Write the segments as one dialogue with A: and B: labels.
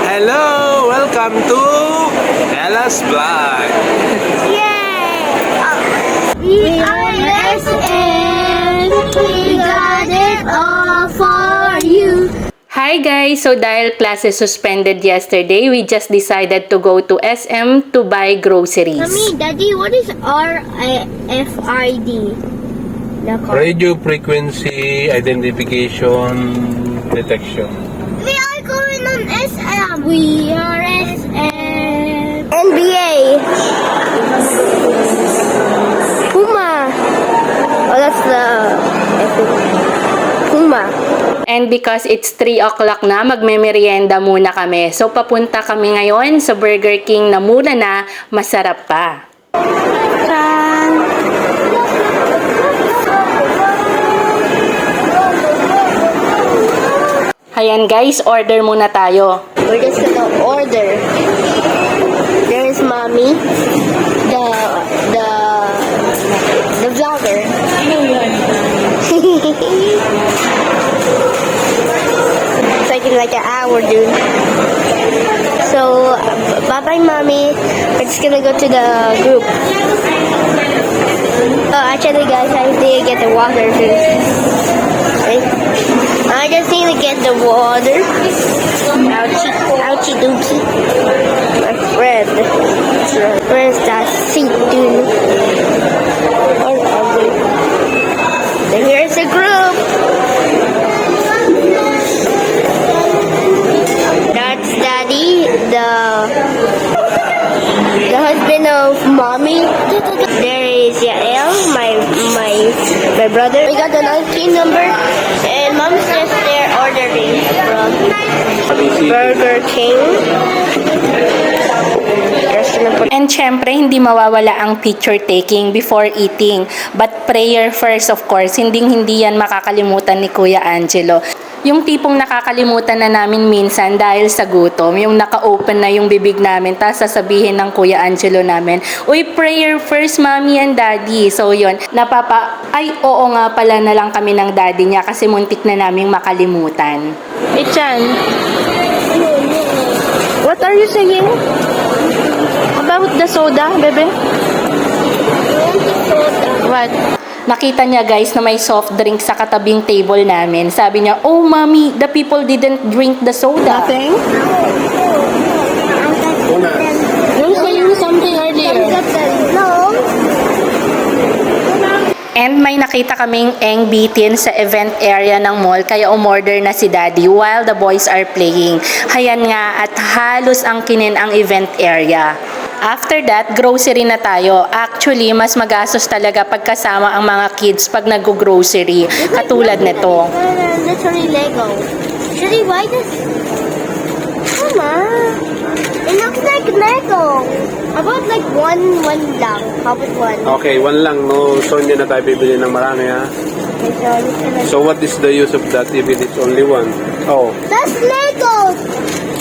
A: Hello! Welcome to Ella's Vlog.
B: Yay! We are SM. We got it all for you.
C: Hi guys! So dahil classes suspended yesterday, we just decided to go to SM to buy groceries.
B: Mommy, Daddy, what is RFID?
A: Radio Frequency Identification Detection.
B: We are going on SM. We are SM. NBA. Puma. Oh, that's the Puma.
C: And because it's 3 o'clock na, magme-merienda muna kami. So papunta kami ngayon sa Burger King na mura na, masarap pa. Ayan guys, order muna tayo.
B: We're just gonna order. There is Mommy, the vlogger. It's taking like an hour, dude. So, bye-bye, Mommy. We're just gonna go to the group. Oh, actually, guys, I need to get the water first. Okay. I just need to get the water. Ouchie, ouchie doopsie. My friend. Where's that seat, dude? Or ugly. And here's the group. That's Daddy, the husband of Mommy. There is Yael, my brother. We got the 19 number, and Mom's just there ordering from Burger King.
C: And syempre, hindi mawawala ang picture taking before eating. But prayer first, of course. Hindi yan makakalimutan ni Kuya Angelo. Yung tipong nakakalimutan na namin minsan dahil sa gutom, yung naka-open na yung bibig namin, tapos sasabihin ng Kuya Angelo namin, uy, prayer first, Mommy and Daddy. So yun, ay oo nga pala na lang kami ng daddy niya kasi muntik na naming makalimutan. Ichan, what are you saying? About the soda, bebe? What? Nakita niya guys na may soft drink sa katabing table namin. Sabi niya, oh mommy, the people didn't drink the soda. Nothing? You were saying something earlier.
B: No.
C: And may nakita kaming eng bitin sa event area ng mall kaya umorder na si daddy while the boys are playing. Hayan nga at halos angkinin ang event area. After that, grocery na tayo. Actually, mas magastos talaga pagkasama ang mga kids pag nag-grocery. Katulad nito.
B: Literally Lego. Should we buy this? Mama, it looks like Lego. About like one lang. How about one?
A: Okay, one lang, no? So hindi na tayo bibili ng marami, ha? So what is the use of that if it is only one? Oh.
B: That's Lego!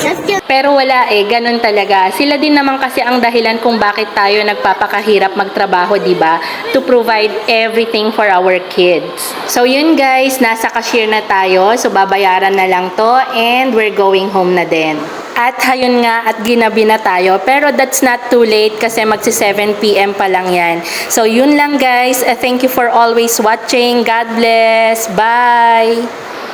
B: That's just...
C: Pero wala ganun talaga. Sila din naman kasi ang dahilan kung bakit tayo nagpapakahirap magtrabaho, di ba? To provide everything for our kids. So yun guys, nasa cashier na tayo. So babayaran na lang to and we're going home na din. At hayun nga at ginabi na tayo. Pero that's not too late kasi magsi 7 PM pa lang yan. So yun lang guys. Thank you for always watching. God bless. Bye!